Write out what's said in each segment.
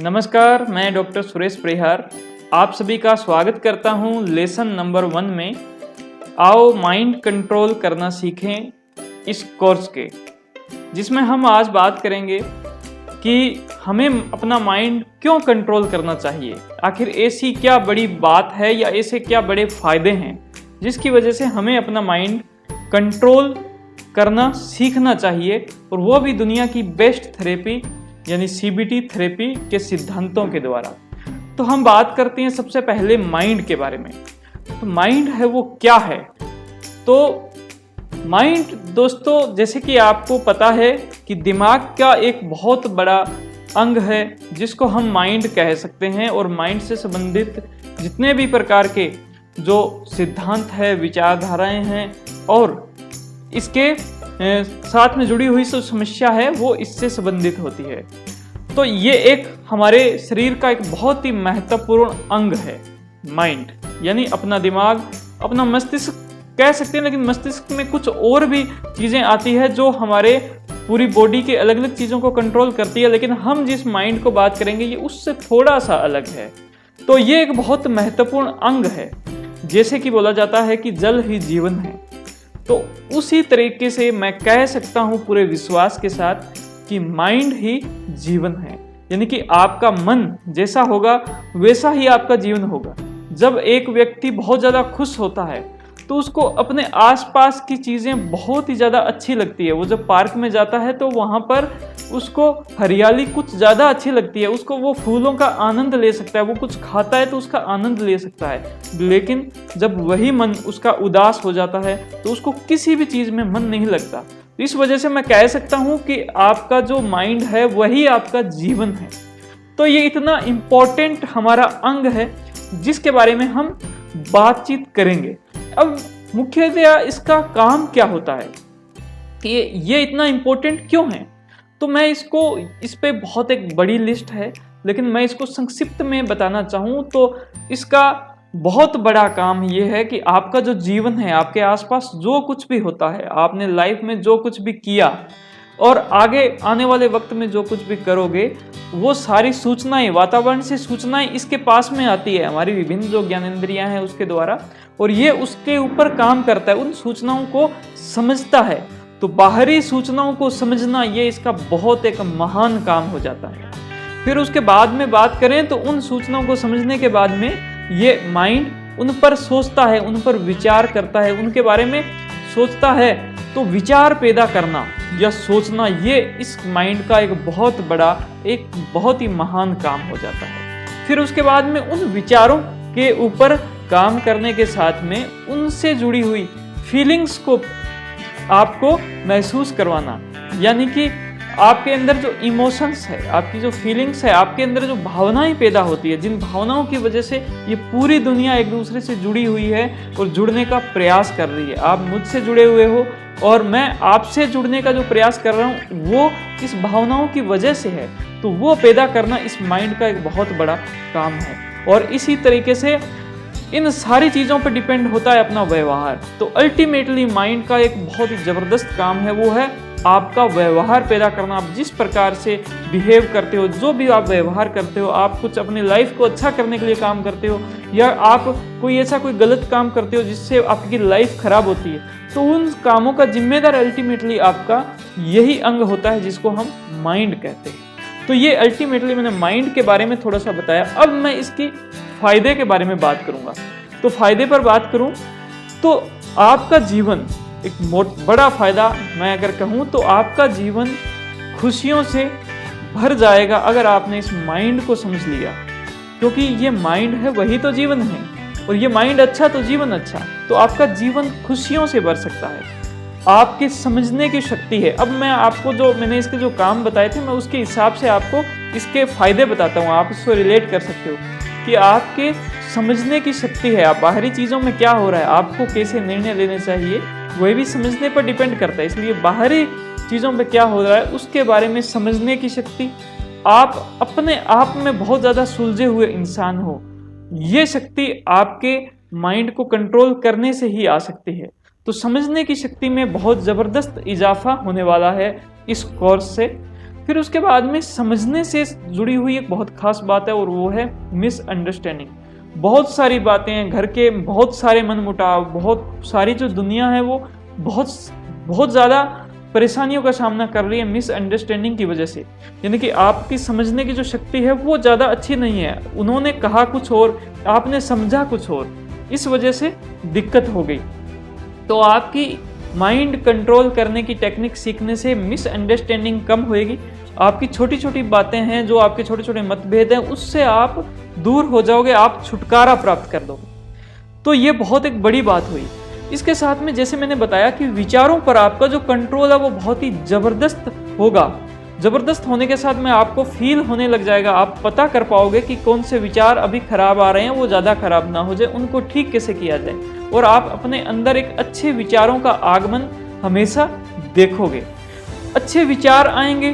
नमस्कार, मैं डॉक्टर सुरेश प्रिहार आप सभी का स्वागत करता हूं लेसन नंबर 1 में। आओ माइंड कंट्रोल करना सीखें इस कोर्स के, जिसमें हम आज बात करेंगे कि हमें अपना माइंड क्यों कंट्रोल करना चाहिए। आखिर ऐसी क्या बड़ी बात है या ऐसे क्या बड़े फायदे हैं जिसकी वजह से हमें अपना माइंड कंट्रोल करना सीखना चाहिए, और वो भी दुनिया की बेस्ट थेरेपी यानी सीबीटी थेरेपी के सिद्धांतों के द्वारा। तो हम बात करते हैं सबसे पहले माइंड के बारे में। तो माइंड है वो क्या है? तो माइंड दोस्तों, जैसे कि आपको पता है कि दिमाग का एक बहुत बड़ा अंग है जिसको हम माइंड कह सकते हैं, और माइंड से संबंधित जितने भी प्रकार के जो सिद्धांत है, विचारधाराएं हैं और इसके साथ में जुड़ी हुई जो समस्या है वो इससे संबंधित होती है। तो ये एक हमारे शरीर का एक बहुत ही महत्वपूर्ण अंग है माइंड, यानी अपना दिमाग, अपना मस्तिष्क कह सकते हैं, लेकिन मस्तिष्क में कुछ और भी चीज़ें आती है जो हमारे पूरी बॉडी के अलग अलग चीज़ों को कंट्रोल करती है, लेकिन हम जिस माइंड को बात करेंगे ये उससे थोड़ा सा अलग है। तो ये एक बहुत महत्वपूर्ण अंग है। जैसे कि बोला जाता है कि जल ही जीवन है, तो उसी तरीके से मैं कह सकता हूं पूरे विश्वास के साथ कि माइंड ही जीवन है। यानी कि आपका मन जैसा होगा वैसा ही आपका जीवन होगा। जब एक व्यक्ति बहुत ज़्यादा खुश होता है तो उसको अपने आसपास की चीज़ें बहुत ही ज़्यादा अच्छी लगती है। वो जब पार्क में जाता है तो वहाँ पर उसको हरियाली कुछ ज़्यादा अच्छी लगती है, उसको वो फूलों का आनंद ले सकता है, वो कुछ खाता है तो उसका आनंद ले सकता है। लेकिन जब वही मन उसका उदास हो जाता है तो उसको किसी भी चीज़ में मन नहीं लगता। इस वजह से मैं कह सकता हूँ कि आपका जो माइंड है वही आपका जीवन है। तो ये इतना इम्पोर्टेंट हमारा अंग है जिसके बारे में हम बातचीत करेंगे। अब मुख्यतया इसका काम क्या होता है कि ये इतना इम्पोर्टेंट क्यों है? तो मैं इस पे बहुत एक बड़ी लिस्ट है, लेकिन मैं इसको संक्षिप्त में बताना चाहूँ तो इसका बहुत बड़ा काम ये है कि आपका जो जीवन है, आपके आसपास जो कुछ भी होता है, आपने लाइफ में जो कुछ भी किया और आगे आने वाले वक्त में जो कुछ भी करोगे, वो सारी सूचनाएं, वातावरण से सूचनाएं इसके पास में आती है, हमारी विभिन्न जो ज्ञानेंद्रियां हैं उसके द्वारा, और ये उसके ऊपर काम करता है, उन सूचनाओं को समझता है। तो बाहरी सूचनाओं को समझना ये इसका बहुत एक महान काम हो जाता है। फिर उसके बाद में बात करें तो उन सूचनाओं को समझने के बाद में ये माइंड उन पर सोचता है, उन पर विचार करता है, उनके बारे में सोचता है। तो विचार पैदा करना या सोचना ये इस माइंड का एक बहुत बड़ा, एक बहुत ही महान काम हो जाता है। फिर उसके बाद में उन विचारों के ऊपर काम करने के साथ में उनसे जुड़ी हुई फीलिंग्स को आपको महसूस करवाना, यानी कि आपके अंदर जो इमोशंस है, आपकी जो फीलिंग्स है, आपके अंदर जो भावनाएं पैदा होती है, जिन भावनाओं की वजह से ये पूरी दुनिया एक दूसरे से जुड़ी हुई है और जुड़ने का प्रयास कर रही है। आप मुझसे जुड़े हुए हो और मैं आपसे जुड़ने का जो प्रयास कर रहा हूँ वो इस भावनाओं की वजह से है। तो वो पैदा करना इस माइंड का एक बहुत बड़ा काम है। और इसी तरीके से इन सारी चीज़ों पर डिपेंड होता है अपना व्यवहार। तो अल्टीमेटली माइंड का एक बहुत ही ज़बरदस्त काम है, वो है आपका व्यवहार पैदा करना। आप जिस प्रकार से बिहेव करते हो, जो भी आप व्यवहार करते हो, आप कुछ अपनी लाइफ को अच्छा करने के लिए काम करते हो या आप कोई ऐसा कोई गलत काम करते हो जिससे आपकी लाइफ खराब होती है, तो उन कामों का जिम्मेदार अल्टीमेटली आपका यही अंग होता है जिसको हम माइंड कहते हैं। तो ये अल्टीमेटली मैंने माइंड के बारे में थोड़ा सा बताया। अब मैं इसकी फायदे के बारे में बात करूंगा। तो फायदे पर बात करूं तो आपका जीवन एक बड़ा फायदा मैं अगर कहूं तो आपका जीवन खुशियों से भर जाएगा अगर आपने इस माइंड को समझ लिया, क्योंकि ये माइंड है वही तो जीवन है, और ये माइंड अच्छा तो जीवन अच्छा। तो आपका जीवन खुशियों से भर सकता है। आपके समझने की शक्ति है। अब मैं आपको जो मैंने इसके जो काम बताए थे मैं उसके हिसाब से आपको इसके फायदे बताता हूँ, आप इसको रिलेट कर सकते हो कि आपके समझने की शक्ति है। आप बाहरी चीज़ों में क्या हो रहा है, आपको कैसे निर्णय लेने चाहिए, वही भी समझने पर डिपेंड करता है। इसलिए बाहरी चीज़ों पे क्या हो रहा है उसके बारे में समझने की शक्ति, आप अपने आप में बहुत ज़्यादा सुलझे हुए इंसान हो, ये शक्ति आपके माइंड को कंट्रोल करने से ही आ सकती है। तो समझने की शक्ति में बहुत ज़बरदस्त इजाफा होने वाला है इस कोर्स से। फिर उसके बाद में समझने से जुड़ी हुई एक बहुत खास बात है और वो है मिसअंडरस्टैंडिंग। बहुत सारी बातें हैं, घर के बहुत सारे मनमुटाव, बहुत सारी जो दुनिया है वो बहुत बहुत ज़्यादा परेशानियों का सामना कर रही है मिसअंडरस्टैंडिंग की वजह से। यानी कि आपकी समझने की जो शक्ति है वो ज़्यादा अच्छी नहीं है, उन्होंने कहा कुछ और, आपने समझा कुछ और, इस वजह से दिक्कत हो गई। तो आपकी माइंड कंट्रोल करने की टेक्निक सीखने से मिसअंडरस्टैंडिंग कम होएगी। आपकी छोटी छोटी बातें हैं, जो आपके छोटे छोटे मतभेद हैं, उससे आप दूर हो जाओगे, आप छुटकारा प्राप्त कर दोगे। तो ये बहुत एक बड़ी बात हुई। इसके साथ में जैसे मैंने बताया कि विचारों पर आपका जो कंट्रोल है वो बहुत ही ज़बरदस्त होगा। ज़बरदस्त होने के साथ में आपको फील होने लग जाएगा, आप पता कर पाओगे कि कौन से विचार अभी खराब आ रहे हैं, वो ज़्यादा खराब ना हो जाए, उनको ठीक कैसे किया जाए, और आप अपने अंदर एक अच्छे विचारों का आगमन हमेशा देखोगे। अच्छे विचार आएंगे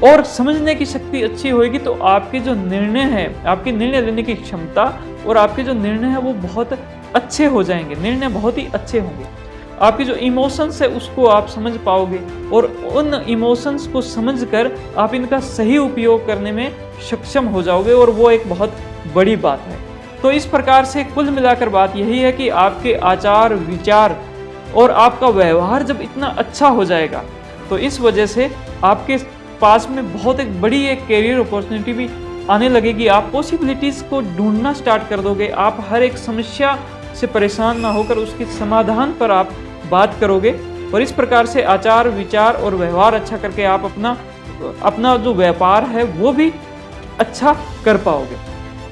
और समझने की शक्ति अच्छी होगी तो आपके जो निर्णय है, आपकी निर्णय लेने की क्षमता और आपके जो निर्णय है वो बहुत अच्छे हो जाएंगे, निर्णय बहुत ही अच्छे होंगे। आपके जो इमोशंस है उसको आप समझ पाओगे और उन इमोशंस को समझकर आप इनका सही उपयोग करने में सक्षम हो जाओगे, और वो एक बहुत बड़ी बात है। तो इस प्रकार से कुल मिलाकर बात यही है कि आपके आचार विचार और आपका व्यवहार जब इतना अच्छा हो जाएगा तो इस वजह से आपके पास में बहुत एक बड़ी एक कैरियर अपॉर्चुनिटी भी आने लगेगी। आप पॉसिबिलिटीज़ को ढूंढना स्टार्ट कर दोगे, आप हर एक समस्या से परेशान ना होकर उसके समाधान पर आप बात करोगे, और इस प्रकार से आचार विचार और व्यवहार अच्छा करके आप अपना जो व्यापार है वो भी अच्छा कर पाओगे।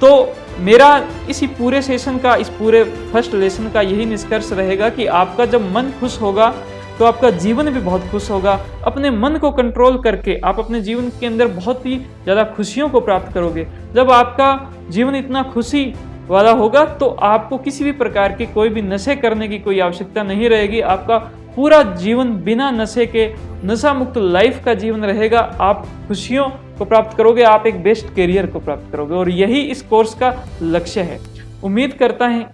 तो मेरा इसी पूरे सेशन का, इस पूरे फर्स्ट लेसन का यही निष्कर्ष रहेगा कि आपका जब मन खुश होगा तो आपका जीवन भी बहुत खुश होगा। अपने मन को कंट्रोल करके आप अपने जीवन के अंदर बहुत ही ज़्यादा खुशियों को प्राप्त करोगे। जब आपका जीवन इतना खुशी वाला होगा तो आपको किसी भी प्रकार के कोई भी नशे करने की कोई आवश्यकता नहीं रहेगी। आपका पूरा जीवन बिना नशे के नशा मुक्त लाइफ का जीवन रहेगा। आप खुशियों को प्राप्त करोगे, आप एक बेस्ट करियर को प्राप्त करोगे, और यही इस कोर्स का लक्ष्य है। उम्मीद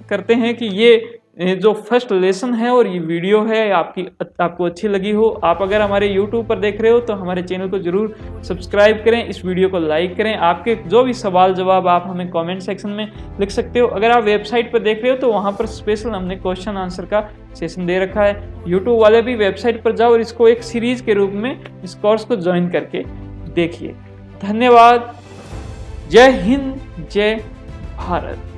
करते हैं कि ये जो फर्स्ट लेसन है और ये वीडियो है आपको अच्छी लगी हो। आप अगर हमारे YouTube पर देख रहे हो तो हमारे चैनल को जरूर सब्सक्राइब करें, इस वीडियो को लाइक करें। आपके जो भी सवाल जवाब आप हमें कमेंट सेक्शन में लिख सकते हो। अगर आप वेबसाइट पर देख रहे हो तो वहाँ पर स्पेशल हमने क्वेश्चन आंसर का सेशन दे रखा है। YouTube वाले भी वेबसाइट पर जाओ और इसको एक सीरीज के रूप में इस कोर्स को ज्वाइन करके देखिए। धन्यवाद। जय हिंद, जय भारत।